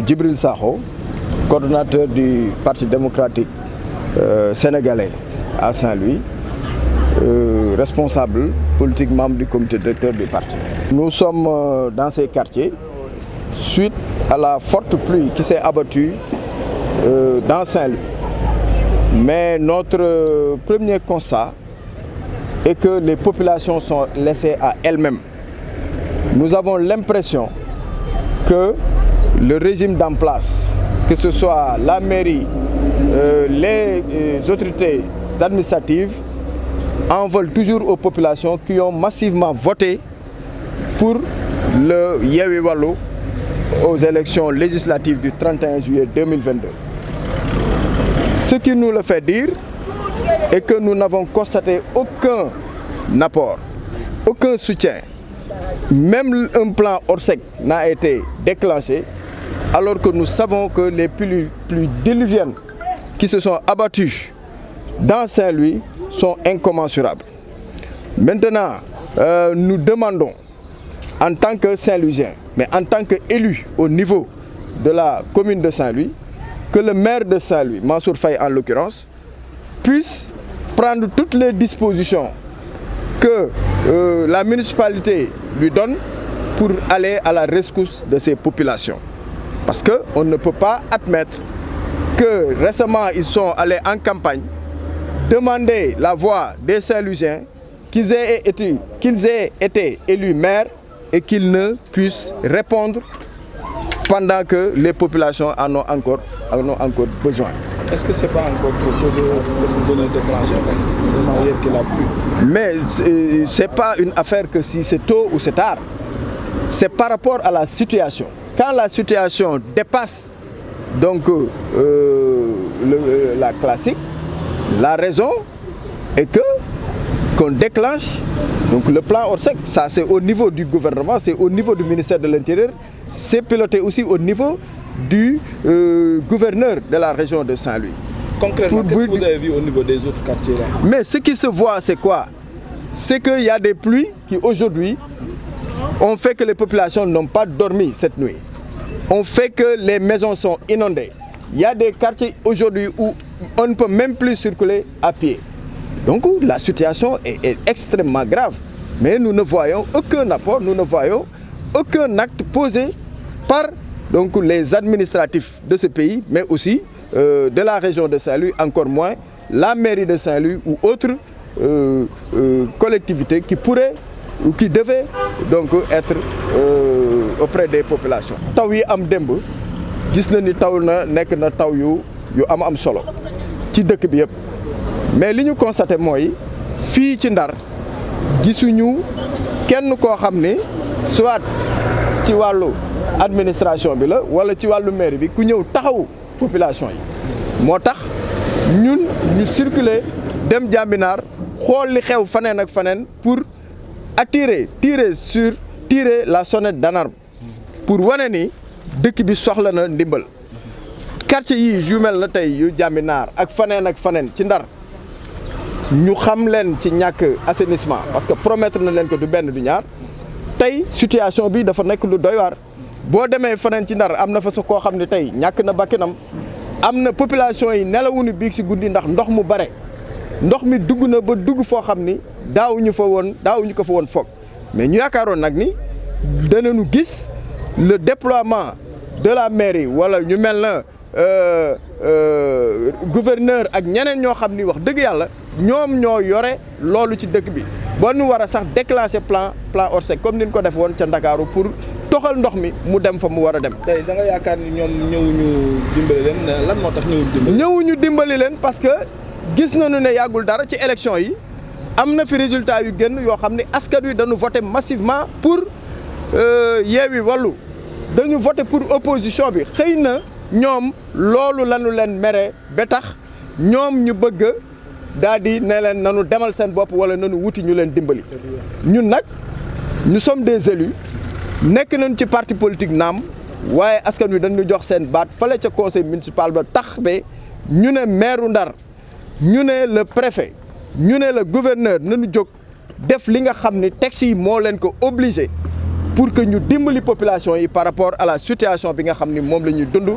Djibril Sakho, coordonnateur du Parti démocratique sénégalais à Saint-Louis, responsable politique membre du comité directeur du parti. Nous sommes dans ces quartiers suite à la forte pluie qui s'est abattue dans Saint-Louis. Mais notre premier constat est que les populations sont laissées à elles-mêmes. Nous avons l'impression que le régime d'en place, que ce soit la mairie, les autorités administratives, en veulent toujours aux populations qui ont massivement voté pour le Yewwi Wallu aux élections législatives du 31 juillet 2022. Ce qui nous le fait dire est que nous n'avons constaté aucun apport, aucun soutien. Même un plan Orsec n'a été déclenché, alors que nous savons que les pluies diluviennes qui se sont abattues dans Saint-Louis sont incommensurables. Maintenant, nous demandons, en tant que Saint-Louisien, mais en tant qu'élu au niveau de la commune de Saint-Louis, que le maire de Saint-Louis, Mansour Faye en l'occurrence, puisse prendre toutes les dispositions que la municipalité lui donne pour aller à la rescousse de ces populations. Parce qu'on ne peut pas admettre que récemment ils sont allés en campagne demander la voix des Saint-Louisiens, qu'ils aient été élus maires et qu'ils ne puissent répondre pendant que les populations en ont encore besoin. Est-ce que ce n'est pas encore trop tôt de donner déclencher parce que c'est seulement hier qu'il a plu? Mais ce n'est pas une affaire que si c'est tôt ou c'est tard. C'est par rapport à la situation. Quand la situation dépasse donc la classique, la raison est qu'on déclenche donc le plan Orsec. Ça c'est au niveau du gouvernement, c'est au niveau du ministère de l'Intérieur, c'est piloté aussi au niveau du gouverneur de la région de Saint-Louis. Concrètement, qu'est-ce que vous avez vu au niveau des autres quartiers là? Mais ce qui se voit, c'est quoi? C'est qu'il y a des pluies qui aujourd'hui ont fait que les populations n'ont pas dormi cette nuit. On fait que les maisons sont inondées. Il y a des quartiers aujourd'hui où on ne peut même plus circuler à pied. Donc la situation est extrêmement grave. Mais nous ne voyons aucun apport, nous ne voyons aucun acte posé par donc, les administratifs de ce pays, mais aussi de la région de Saint-Louis, encore moins la mairie de Saint-Louis ou autres collectivités qui pourraient ou qui devaient donc être auprès des populations. Taw yi am démb gis na ni taw na nekk na taw yu am solo ci dëkk bi yëpp mais li ñu constaté mooy fii ci Ndar gisuñu kenn koo xam ni soit ci wàllu administration bi la wala ci wàllu mairie bi ku ñëw taxawu population yi moo tax ñun ñu circuler dem Jàmbinaar xool li xew faneen ak faneen pour tirer la sonnette d'alarme pour wane ni dëkk bi soxla na ndimbal. Quartier yi yu mel na tey yu Jàmbinaar ak faneen ci Ndar ñu xam leen ci ñàkk assainissement parce que promettre na leen ko du benn du ñaar tey situation bi dafa nekk lu doy waar. boo demee faneen ci Ndar am na fa sa koo xam ne tey ñàkk na bakkanam am na population yi nelawuñu biig si guddi ndax ndox mu bare ndox mi dugg na ba dugg foo xam ni daawuñu ko fa woon foog mais ñu yaakaaroon nag ni danañu gis le déploiement de la mairie wala ñu mel na gouverneur ak ñeneen ñoo xam ni wax dëgg yàlla ñoom ñoo yore loolu ci dëkk bi ba ñu war a sax déclencher plan Orsec comme ni ñu ko def woon ca Ndakaaru pour toxal ndox mi mu dem fa mu war a dem. tey da nga yaakaar ni ñoom ñëwuñu dimbali leen lan moo tax ñëwuñu dimbali leen parce que gis nañu ne yàggul dara ci élection yi am na fi résultat yu génn yoo xam ne askan wi dañu voté massivement pour Yewwi Wallu dañu voté pour opposition bi xëy na ñoom loolu lañu leen mere ba tax ñoom ñu bëgg daal di ne leen nanu demal seen bopp wala nanu wuti ñu leen dimbali. ñun nag nous sommes des élus nekk nañu ci parti politique naam waaye askan wi dañu jox seen baat fale ca conseil municipal ba tax ba ñu ne maire Ndar ñu ne le préfet ñu ne le gouverneur nañu jóg def li nga xam ni texte yi moo leen ko obligé pour que ñu dimbali population yi par rapport à la situation bi nga xam ni moom la ñuy dund